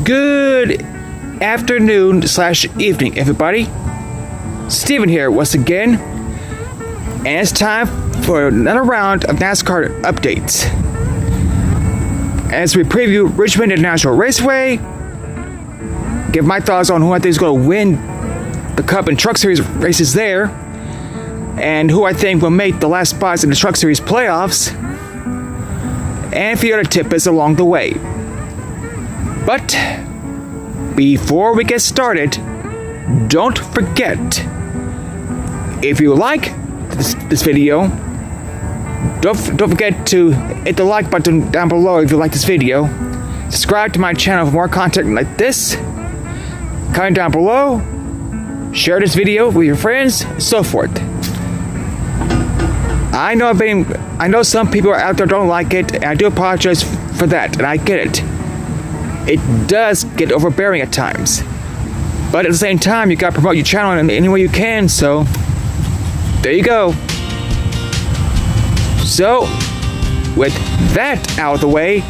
Good afternoon/evening, everybody. Steven here once again, and it's time for another round of NASCAR updates. As we preview Richmond International Raceway, give my thoughts on who I think is going to win the Cup and Truck Series races there, and who I think will make the last spots in the Truck Series playoffs, and a few other tidbits along the way. But before we get started, don't forget, if you like this video, don't forget to hit the like button down below if you like this video. Subscribe to my channel for more content like this. Comment down below. Share this video with your friends, and so forth. I know some people out there don't like it, and I do apologize for that, and I get it. It does get overbearing at times. But at the same time, you gotta promote your channel in any way you can, so there you go. So, with that out of the way,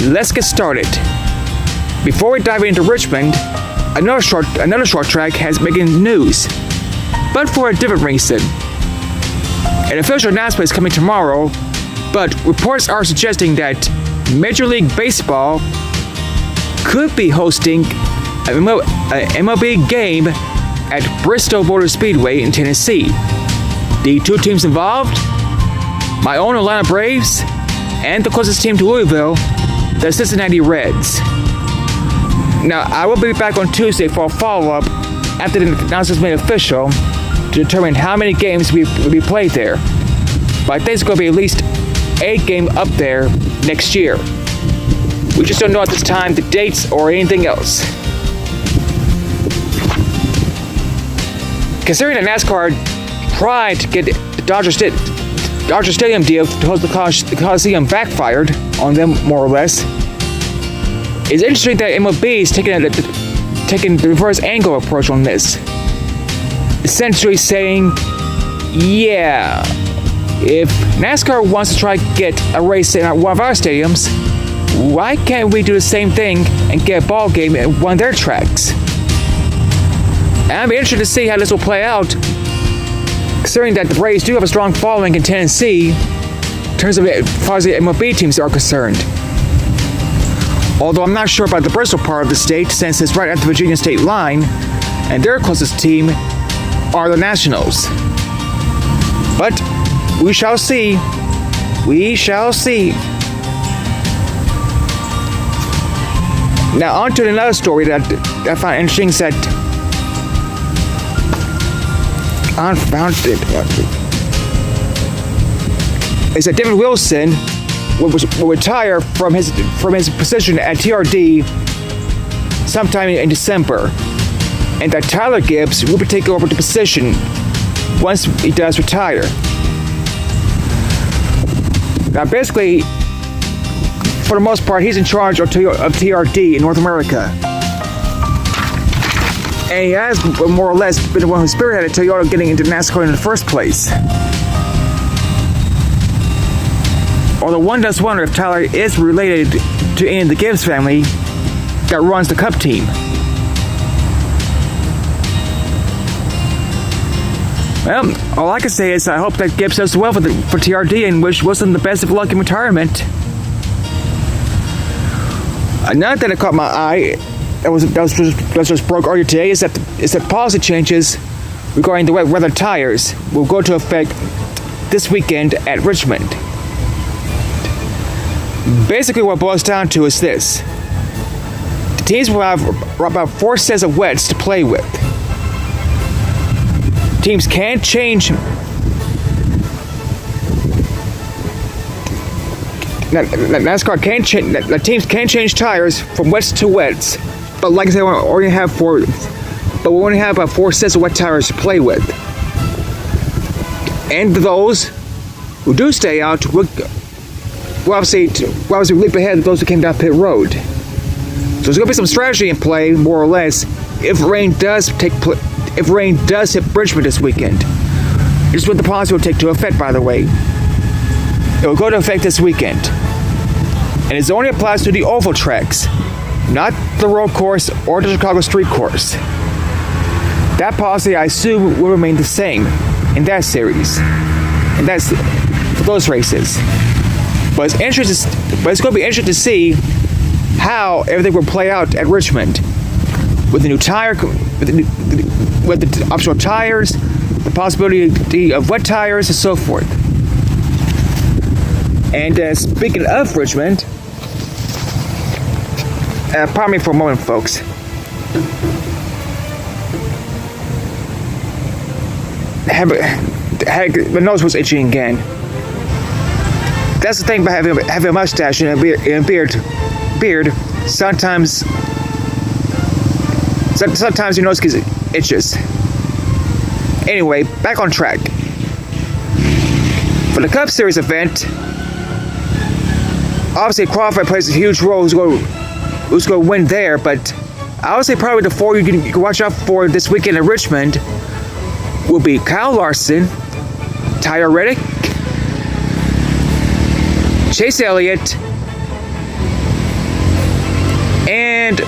let's get started. Before we dive into Richmond, another short track has making news, but for a different reason. An official announcement is coming tomorrow, but reports are suggesting that Major League Baseball could be hosting an MLB game at Bristol Motor Speedway in Tennessee. The two teams involved, my own Atlanta Braves, and the closest team to Louisville, the Cincinnati Reds. Now, I will be back on Tuesday for a follow-up after the announcement is made official to determine how many games will be played there. But I think it's going to be at least 8 games up there next year. We just don't know at this time the dates or anything else. Considering that NASCAR tried to get the Dodger Stadium deal to host the Coliseum backfired on them, more or less, it's interesting that MLB is taking the reverse angle approach on this. Essentially saying, yeah, if NASCAR wants to try to get a race in one of our stadiums, why can't we do the same thing and get a ball game at one of their tracks? And I'd be interested to see how this will play out, considering that the Braves do have a strong following in Tennessee in terms of as far as the MLB teams are concerned. Although I'm not sure about the Bristol part of the state, since it's right at the Virginia state line, and their closest team are the Nationals. But we shall see. We shall see. Now on to another story that I found interesting. That is that David Wilson will retire from his position at TRD sometime in December, and that Tyler Gibbs will be taking over the position once he does retire. Now, basically, for the most part, he's in charge of TRD in North America, and he has more or less been the one who spearheaded Toyota getting into NASCAR in the first place. Although one does wonder if Tyler is related to any of the Gibbs family that runs the Cup team. Well, all I can say is I hope that Gibbs does well for TRD and wish Wilson the best of luck in retirement. Another thing that caught my eye that just broke earlier today is that policy changes regarding the wet weather tires will go into effect this weekend at Richmond. Basically, what it boils down to is this: the teams will have about 4 sets of wets to play with. Teams can change. NASCAR can change. The teams can change tires from wets to wets, but like I said, we only have about 4 sets of wet tires to play with. And those who do stay out will obviously leap ahead of those who came down pit road. So there's going to be some strategy in play, more or less, if rain does hit Richmond this weekend. This is what the policy will take to effect, by the way. It will go into effect this weekend. And it only applies to the oval tracks. not the road course or the Chicago street course. That policy, I assume, will remain the same in that series, and that's for those races. But it's going to be interesting to see how everything will play out at Richmond with the new tire, with the optional tires, the possibility of wet tires, and so forth. And speaking of Richmond, pardon me for a moment, folks. My nose was itching again. That's the thing about having a mustache and a beard. Sometimes your nose gets itches. Anyway, back on track. For the Cup Series event, obviously qualifying plays a huge role who's going to win there, but I would say probably the four you can watch out for this weekend in Richmond will be Kyle Larson, Tyler Reddick, Chase Elliott, and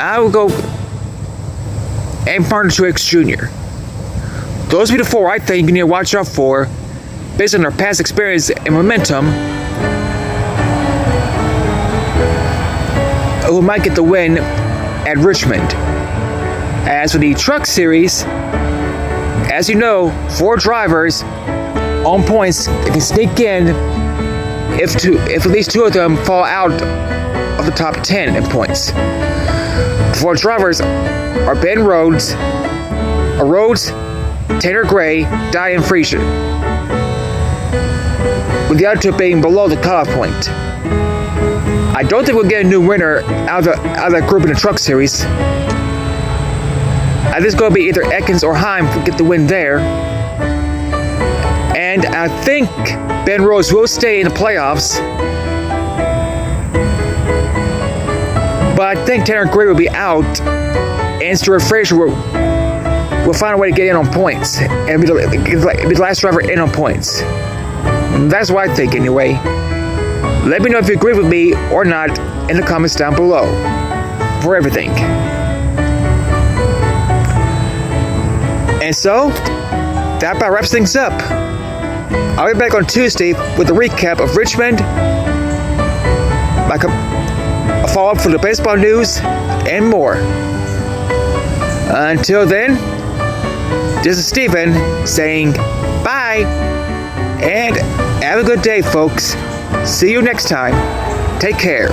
I will go and Martin Truex Jr. Those will be the four I think you need to watch out for based on their past experience and momentum, who might get the win at Richmond. As for the Truck Series, as you know, 4 drivers on points that can sneak in if at least 2 of them fall out of the top 10 in points. The 4 drivers are Ben Rhodes, Tanner Gray, Diane Frazier, with the other 2 being below the cutoff point. I don't think we'll get a new winner out of that group in the Truck Series. I think it's going to be either Ekins or Heim to get the win there. And I think Ben Rhodes will stay in the playoffs. But I think Tanner Gray will be out, and Stuart Frazier will find a way to get in on points and be the last driver in on points. That's what I think anyway. Let me know if you agree with me or not in the comments down below for everything. And so, that about wraps things up. I'll be back on Tuesday with a recap of Richmond, like a follow-up for the baseball news, and more. Until then, this is Steven saying bye, and have a good day, folks. See you next time. Take care.